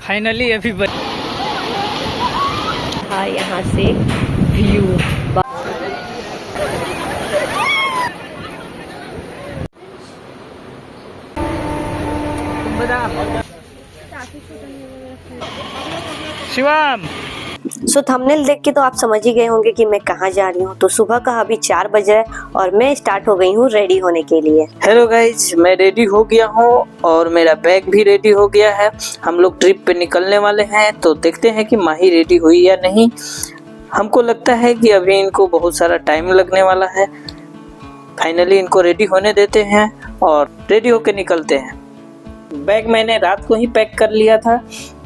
Finally अभी हाँ, यहाँ से व्यू शिवम। सो थंबनेल देख के तो आप समझ ही गए होंगे कि मैं कहाँ जा रही हूँ। तो सुबह का अभी 4 बज रहा है और मैं स्टार्ट हो गई हूँ रेडी होने के लिए। हेलो गाइज, मैं रेडी हो गया हूँ और मेरा बैग भी रेडी हो गया है। हम लोग ट्रिप पे निकलने वाले हैं, तो देखते हैं कि माही रेडी हुई या नहीं। हमको लगता है कि अभी इनको बहुत सारा टाइम लगने वाला है। फाइनली इनको रेडी होने देते हैं और रेडी होके निकलते हैं। बैग मैंने रात को ही पैक कर लिया था,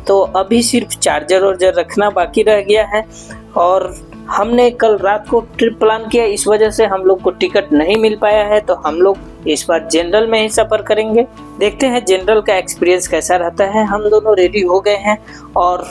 तो अभी सिर्फ चार्जर वार्जर रखना बाकी रह गया है। और हमने कल रात को ट्रिप प्लान किया, इस वजह से हम लोग को टिकट नहीं मिल पाया है, तो हम लोग इस बार जनरल में ही सफ़र करेंगे। देखते हैं जनरल का एक्सपीरियंस कैसा रहता है। हम दोनों रेडी हो गए हैं और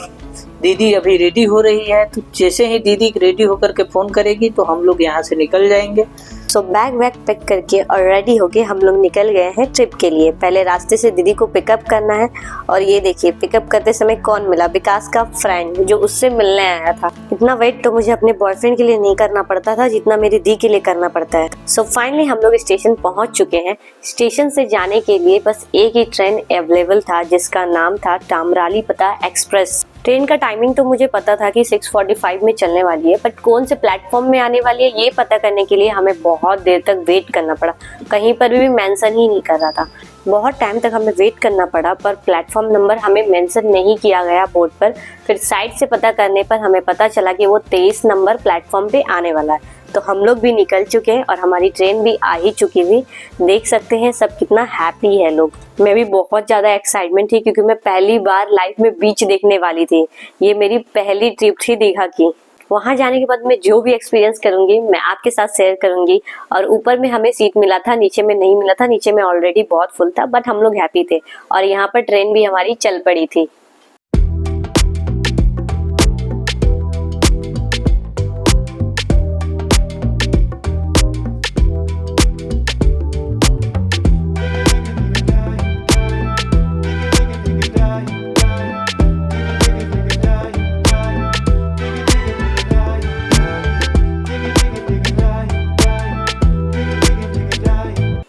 दीदी अभी रेडी हो रही है, तो जैसे ही दीदी रेडी होकर के फ़ोन करेगी तो हम लोग यहाँ से निकल जाएंगे। सो बैग वैग पैक करके और रेडी होके हम लोग निकल गए हैं ट्रिप के लिए। पहले रास्ते से दीदी को पिकअप करना है और ये देखिए पिकअप करते समय कौन मिला, विकास का फ्रेंड जो उससे मिलने आया था। इतना वेट तो मुझे अपने बॉयफ्रेंड के लिए नहीं करना पड़ता था जितना मेरी दी के लिए करना पड़ता है। सो फाइनली हम लोग स्टेशन पहुंच चुके हैं। स्टेशन से जाने के लिए बस एक ही ट्रेन अवेलेबल था जिसका नाम था ताम्रालीपता एक्सप्रेस। ट्रेन का टाइमिंग तो मुझे पता था कि 6:45 में चलने वाली है, बट कौन से प्लेटफॉर्म में आने वाली है ये पता करने के लिए हमें बहुत देर तक वेट करना पड़ा। कहीं पर भी मेंशन ही नहीं कर रहा था। बहुत टाइम तक हमें वेट करना पड़ा, पर प्लेटफॉर्म नंबर हमें मेंशन नहीं किया गया बोर्ड पर। फिर साइड से पता करने पर हमें पता चला कि वो 23 नंबर प्लेटफॉर्म पे आने वाला है। तो हम लोग भी निकल चुके हैं और हमारी ट्रेन भी आ ही चुकी थी। देख सकते हैं सब कितना हैप्पी है लोग। मैं भी बहुत ज़्यादा एक्साइटमेंट थी क्योंकि मैं पहली बार लाइफ में बीच देखने वाली थी। ये मेरी पहली ट्रिप थी दीघा की। वहाँ जाने के बाद मैं जो भी एक्सपीरियंस करूंगी मैं आपके साथ शेयर करूंगी। और ऊपर में हमें सीट मिला था, नीचे में नहीं मिला था। नीचे में ऑलरेडी बहुत फुल था, बट हम लोग हैप्पी थे। और यहाँ पर ट्रेन भी हमारी चल पड़ी थी।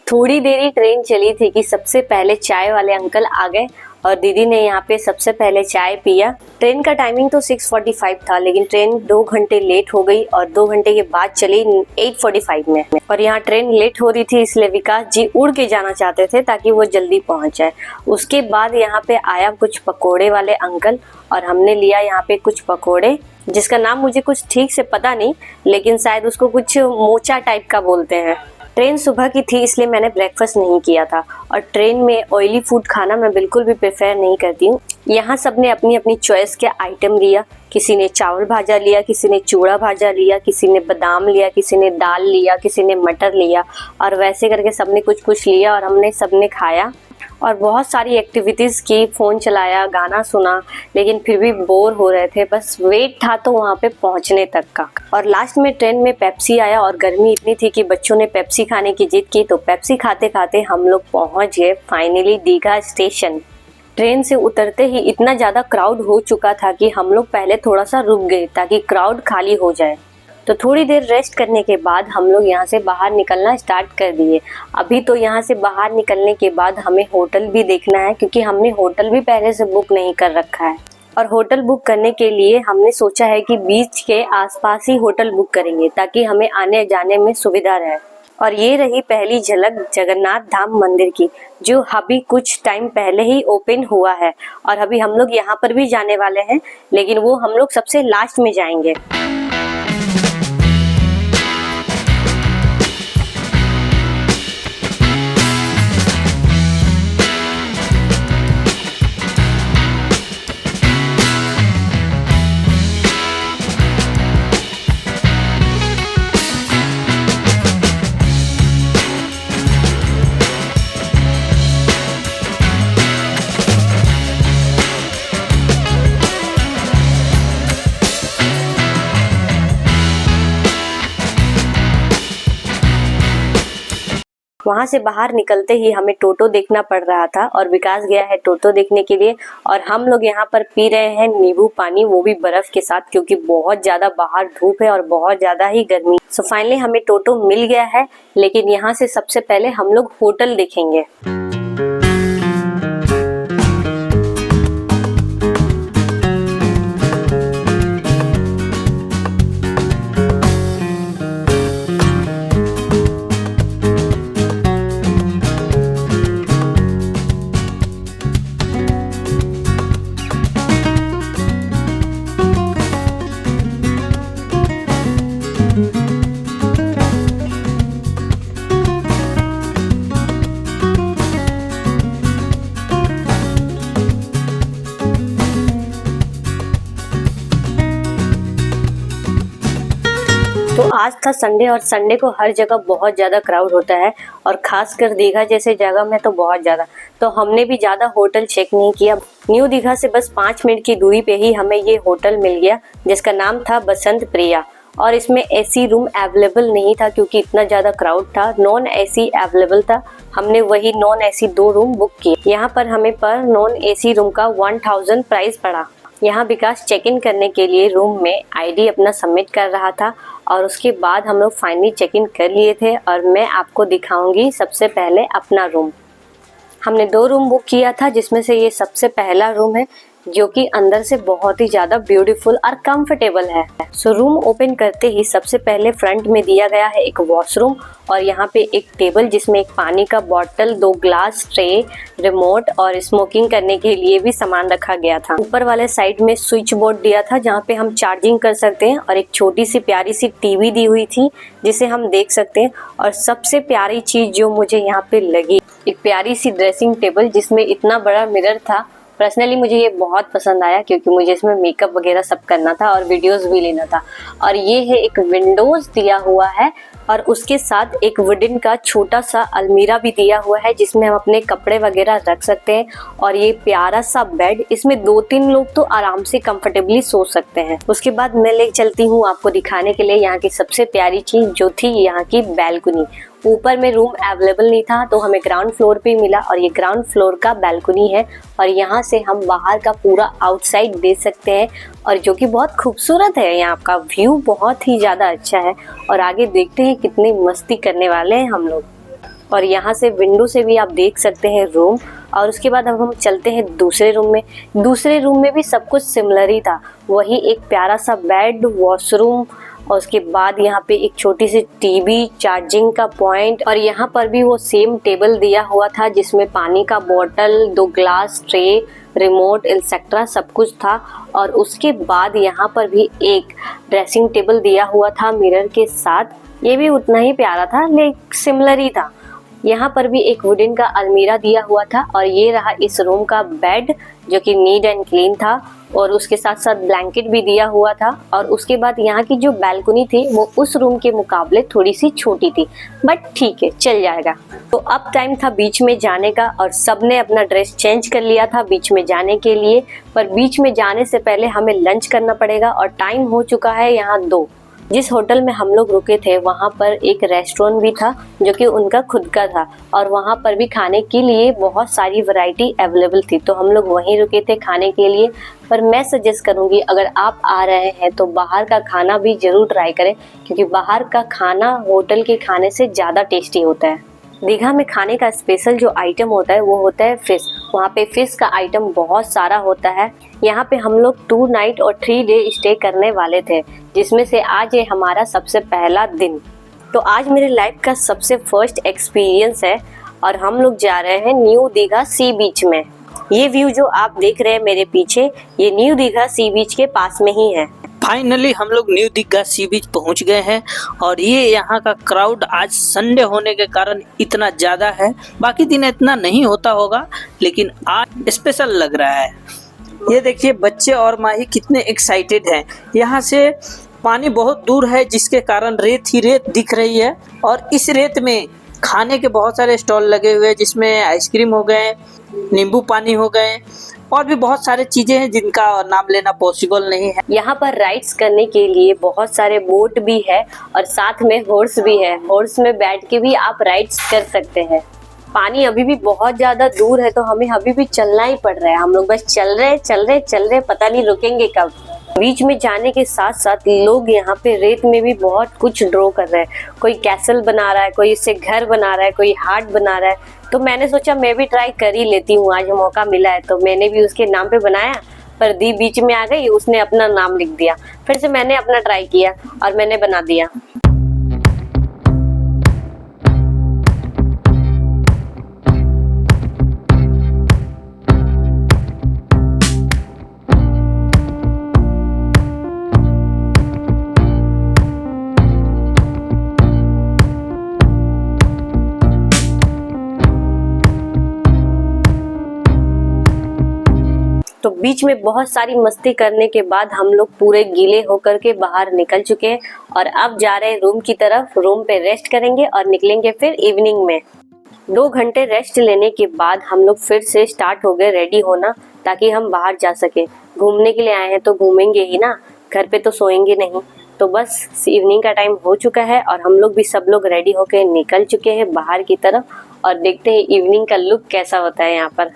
थोड़ी देरी ट्रेन चली थी कि सबसे पहले चाय वाले अंकल आ गए और दीदी ने यहाँ पे सबसे पहले चाय पिया। ट्रेन का टाइमिंग तो 6:45 था, लेकिन ट्रेन 2 घंटे लेट हो गई और 2 घंटे के बाद चली 8:45 में। और यहाँ ट्रेन लेट हो रही थी, इसलिए विकास जी उड़ के जाना चाहते थे ताकि वो जल्दी पहुँच जाए। उसके बाद यहाँ पे आया कुछ पकोड़े वाले अंकल और हमने लिया यहाँ पे कुछ पकोड़े, जिसका नाम मुझे कुछ ठीक से पता नहीं, लेकिन शायद उसको कुछ मोचा टाइप का बोलते हैं। ट्रेन सुबह की थी इसलिए मैंने ब्रेकफास्ट नहीं किया था और ट्रेन में ऑयली फूड खाना मैं बिल्कुल भी प्रेफर नहीं करती हूँ। यहाँ सबने अपनी अपनी चॉइस के आइटम लिया। किसी ने चावल भाजा लिया, किसी ने चूड़ा भाजा लिया, किसी ने बादाम लिया, किसी ने दाल लिया, किसी ने मटर लिया, और वैसे करके सबने कुछ कुछ लिया और हमने सबने खाया और बहुत सारी एक्टिविटीज़ की। फ़ोन चलाया, गाना सुना, लेकिन फिर भी बोर हो रहे थे। बस वेट था तो वहाँ पे पहुँचने तक का। और लास्ट में ट्रेन में पेप्सी आया और गर्मी इतनी थी कि बच्चों ने पेप्सी खाने की जिद की, तो पेप्सी खाते खाते हम लोग पहुँच गए फाइनली दीघा स्टेशन। ट्रेन से उतरते ही इतना ज़्यादा क्राउड हो चुका था कि हम लोग पहले थोड़ा सा रुक गए ताकि क्राउड खाली हो जाए। तो थोड़ी देर रेस्ट करने के बाद हम लोग यहाँ से बाहर निकलना स्टार्ट कर दिए। अभी तो यहाँ से बाहर निकलने के बाद हमें होटल भी देखना है, क्योंकि हमने होटल भी पहले से बुक नहीं कर रखा है। और होटल बुक करने के लिए हमने सोचा है कि बीच के आसपास ही होटल बुक करेंगे ताकि हमें आने जाने में सुविधा रहे। और ये रही पहली झलक जगन्नाथ धाम मंदिर की, जो अभी कुछ टाइम पहले ही ओपन हुआ है। और अभी हम लोग यहाँ पर भी जाने वाले हैं, लेकिन वो हम लोग सबसे लास्ट में जाएंगे। वहां से बाहर निकलते ही हमें टोटो देखना पड़ रहा था और विकास गया है टोटो देखने के लिए। और हम लोग यहाँ पर पी रहे हैं नींबू पानी, वो भी बर्फ के साथ, क्योंकि बहुत ज्यादा बाहर धूप है और बहुत ज्यादा ही गर्मी। सो फाइनली हमें टोटो मिल गया है, लेकिन यहाँ से सबसे पहले हम लोग होटल देखेंगे। तो आज था संडे और संडे को हर जगह बहुत ज़्यादा क्राउड होता है और खासकर दीघा जैसे जगह में तो बहुत ज़्यादा। तो हमने भी ज़्यादा होटल चेक नहीं किया। न्यू दीघा से बस 5 मिनट की दूरी पे ही हमें ये होटल मिल गया, जिसका नाम था बसंत प्रिया। और इसमें एसी रूम अवेलेबल नहीं था क्योंकि इतना ज़्यादा क्राउड था। नॉन एसी अवेलेबल था, हमने वही नॉन एसी 2 रूम बुक किए। यहाँ पर हमें पर नॉन एसी रूम का 1000 प्राइस पड़ा। यहाँ विकास चेक इन करने के लिए रूम में आईडी अपना सबमिट कर रहा था और उसके बाद हम लोग फाइनली चेक इन कर लिए थे। और मैं आपको दिखाऊंगी सबसे पहले अपना रूम। हमने 2 रूम बुक किया था, जिसमें से ये सबसे पहला रूम है, जो कि अंदर से बहुत ही ज़्यादा ब्यूटीफुल और कंफर्टेबल है। सो रूम ओपन करते ही सबसे पहले फ्रंट में दिया गया है एक वॉशरूम और यहाँ पे एक टेबल जिसमें एक पानी का बॉटल, 2 ग्लास, ट्रे, रिमोट और स्मोकिंग करने के लिए भी सामान रखा गया था। ऊपर वाले साइड में स्विच बोर्ड दिया था जहाँ पे हम चार्जिंग कर सकते हैं और एक छोटी सी प्यारी सी टीवी दी हुई थी जिसे हम देख सकते हैं। और सबसे प्यारी चीज़ जो मुझे यहाँ पे लगी, एक प्यारी सी ड्रेसिंग टेबल जिसमें इतना बड़ा मिरर था। पर्सनली मुझे ये बहुत पसंद आया क्योंकि मुझे इसमें मेकअप वगैरह सब करना था और वीडियोस भी लेना था। और ये है एक विंडोज दिया हुआ है और उसके साथ एक वुडन का छोटा सा अलमीरा भी दिया हुआ है जिसमें हम अपने कपड़े वगैरह रख सकते हैं। और ये प्यारा सा बेड, इसमें 2-3 लोग तो आराम से कंफर्टेबली सो सकते हैं। उसके बाद मैं ले चलती हूँ आपको दिखाने के लिए यहाँ की सबसे प्यारी चीज जो थी यहाँ की बैल्कनी। ऊपर में रूम अवेलेबल नहीं था तो हमें ग्राउंड फ्लोर पे मिला और ये ग्राउंड फ्लोर का बैल्कनी है और यहाँ से हम बाहर का पूरा आउटसाइड देख सकते हैं और जो कि बहुत खूबसूरत है। यहाँ का व्यू बहुत ही ज़्यादा अच्छा है और आगे देखते हैं कितनी मस्ती करने वाले हैं हम लोग। और यहाँ से विंडो से भी आप देख सकते हैं रूम। और उसके बाद अब हम चलते हैं दूसरे रूम में। दूसरे रूम में भी सब कुछ सिमिलर ही था, वही एक प्यारा सा बेड, वॉशरूम और उसके बाद यहाँ पे एक छोटी सी टीवी, चार्जिंग का पॉइंट और यहाँ पर भी वो सेम टेबल दिया हुआ था जिसमें पानी का बोतल, 2 ग्लास, ट्रे, रिमोट एक्सेट्रा सब कुछ था। और उसके बाद यहाँ पर भी एक ड्रेसिंग टेबल दिया हुआ था मिरर के साथ, ये भी उतना ही प्यारा था लेकिन सिमिलर ही था। यहाँ पर भी एक वुडन का अलमीरा दिया हुआ था और ये रहा इस रूम का बेड जो कि नीट एंड क्लीन था और उसके साथ साथ ब्लैंकेट भी दिया हुआ था। और उसके बाद यहाँ की जो बैल्कनी थी वो उस रूम के मुकाबले थोड़ी सी छोटी थी, बट ठीक है, चल जाएगा। तो अब टाइम था बीच में जाने का और सबने अपना ड्रेस चेंज कर लिया था बीच में जाने के लिए। पर बीच में जाने से पहले हमें लंच करना पड़ेगा और टाइम हो चुका है यहाँ 2। जिस होटल में हम लोग रुके थे वहाँ पर एक रेस्टोरेंट भी था जो कि उनका खुद का था और वहाँ पर भी खाने के लिए बहुत सारी वैरायटी अवेलेबल थी, तो हम लोग वहीं रुके थे खाने के लिए। पर मैं सजेस्ट करूँगी अगर आप आ रहे हैं तो बाहर का खाना भी ज़रूर ट्राई करें क्योंकि बाहर का खाना होटल के खाने से ज़्यादा टेस्टी होता है। दीघा में खाने का स्पेशल जो आइटम होता है वो होता है फिश। वहाँ पे फिश का आइटम बहुत सारा होता है। यहाँ पे हम लोग 2 नाइट और 3 डे स्टे करने वाले थे, जिसमें से आज ये हमारा सबसे पहला दिन। तो आज मेरे लाइफ का सबसे फर्स्ट एक्सपीरियंस है और हम लोग जा रहे हैं न्यू दीघा सी बीच में। ये व्यू जो आप देख रहे हैं मेरे पीछे, ये न्यू दीघा सी बीच के पास में ही है। फाइनली हम लोग न्यू दीघा सी बीच पहुंच गए हैं और ये यहाँ का क्राउड आज संडे होने के कारण इतना ज़्यादा है। बाकी दिन इतना नहीं होता होगा लेकिन आज स्पेशल लग रहा है। ये देखिए बच्चे और माही कितने एक्साइटेड हैं। यहाँ से पानी बहुत दूर है जिसके कारण रेत ही रेत दिख रही है और इस रेत में खाने के बहुत सारे स्टॉल लगे हुए हैं जिसमें आइसक्रीम हो गए, नींबू पानी हो गए और भी बहुत सारे चीजें हैं जिनका नाम लेना पॉसिबल नहीं है। यहाँ पर राइड्स करने के लिए बहुत सारे बोट भी है और साथ में हॉर्स भी है। हॉर्स में बैठ के भी आप राइड्स कर सकते हैं। पानी अभी भी बहुत ज्यादा दूर है तो हमें अभी भी चलना ही पड़ रहा है। हम लोग बस चल रहे, पता नहीं रुकेंगे कब। बीच में जाने के साथ साथ लोग यहाँ पे रेत में भी बहुत कुछ ड्रॉ कर रहे हैं। कोई कैसल बना रहा है, कोई इससे घर बना रहा है, कोई हार्ट बना रहा है। तो मैंने सोचा मैं भी ट्राई कर ही लेती हूँ, आज मौका मिला है। तो मैंने भी उसके नाम पे बनाया, पर दी बीच में आ गई, उसने अपना नाम लिख दिया। फिर से मैंने अपना ट्राई किया और मैंने बना दिया। तो बीच में बहुत सारी मस्ती करने के बाद हम लोग पूरे गीले होकर के बाहर निकल चुके हैं और अब जा रहे हैं रूम की तरफ। रूम पे रेस्ट करेंगे और निकलेंगे फिर इवनिंग में। 2 घंटे रेस्ट लेने के बाद हम लोग फिर से स्टार्ट हो गए रेडी होना, ताकि हम बाहर जा सके। घूमने के लिए आए हैं तो घूमेंगे ही ना, घर पे तो सोएंगे नहीं। तो बस इवनिंग का टाइम हो चुका है और हम लोग भी सब लोग रेडी होकर निकल चुके हैं बाहर की तरफ और देखते हैं इवनिंग का लुक कैसा होता है यहाँ पर।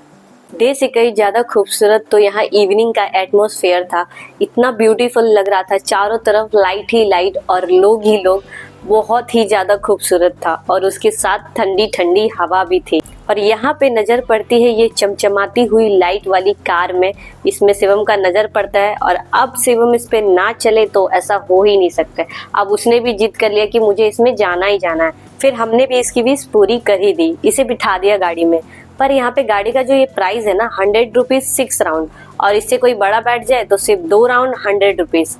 डे से कहीं ज़्यादा खूबसूरत तो यहाँ इवनिंग का एटमॉस्फेयर था। इतना ब्यूटीफुल लग रहा था, चारों तरफ लाइट ही लाइट और लोग ही लोग। बहुत ही ज़्यादा खूबसूरत था और उसके साथ ठंडी ठंडी हवा भी थी। और यहाँ पे नज़र पड़ती है ये चमचमाती हुई लाइट वाली कार में, इसमें शिवम का नज़र पड़ता है। और अब शिवम इस पे ना चले तो ऐसा हो ही नहीं सकता। अब उसने भी जिद कर लिया कि मुझे इसमें जाना ही जाना है। फिर हमने भी इसकी विश पूरी कर ही दी, इसे बिठा दिया गाड़ी में। पर यहाँ पे गाड़ी का जो ये प्राइस है ना, 100 रुपीज़ 6 राउंड, और इससे कोई बड़ा बैठ जाए तो सिर्फ 2 राउंड 100 रुपीज़।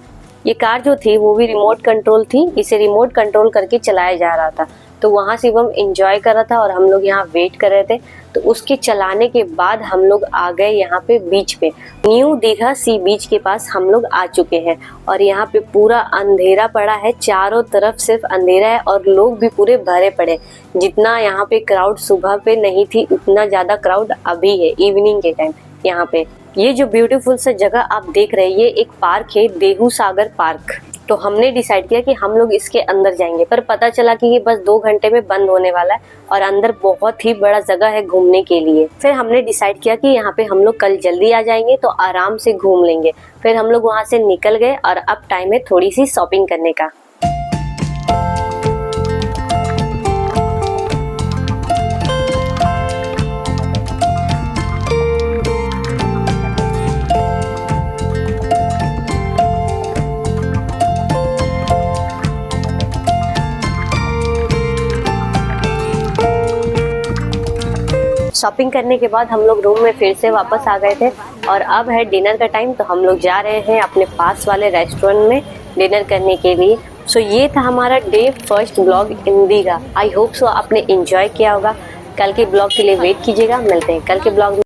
ये कार जो थी वो भी रिमोट कंट्रोल थी, इसे रिमोट कंट्रोल करके चलाया जा रहा था। तो वहाँ से हम एंजॉय कर रहा था और हम लोग यहाँ वेट कर रहे थे। तो उसके चलाने के बाद हम लोग आ गए यहाँ पे बीच पे। न्यू दीघा सी बीच के पास हम लोग आ चुके हैं और यहाँ पे पूरा अंधेरा पड़ा है, चारों तरफ सिर्फ अंधेरा है और लोग भी पूरे भरे पड़े। जितना यहाँ पे क्राउड सुबह पे नहीं थी, उतना ज़्यादा क्राउड अभी है इवनिंग के टाइम यहाँ पे। ये जो ब्यूटीफुल सा जगह आप देख रहे हैं, ये एक पार्क है, देहू सागर पार्क। तो हमने डिसाइड किया कि हम लोग इसके अंदर जाएंगे, पर पता चला कि ये बस 2 घंटे में बंद होने वाला है और अंदर बहुत ही बड़ा जगह है घूमने के लिए। फिर हमने डिसाइड किया कि यहाँ पे हम लोग कल जल्दी आ जाएंगे तो आराम से घूम लेंगे। फिर हम लोग वहाँ से निकल गए और अब टाइम है थोड़ी सी शॉपिंग करने का। शॉपिंग करने के बाद हम लोग रूम में फिर से वापस आ गए थे और अब है डिनर का टाइम। तो हम लोग जा रहे हैं अपने पास वाले रेस्टोरेंट में डिनर करने के लिए। सो ये था हमारा day first blog in Digha. I hope so आपने एंजॉय किया होगा। कल के ब्लॉग के लिए वेट कीजिएगा। मिलते हैं कल के ब्लॉग में।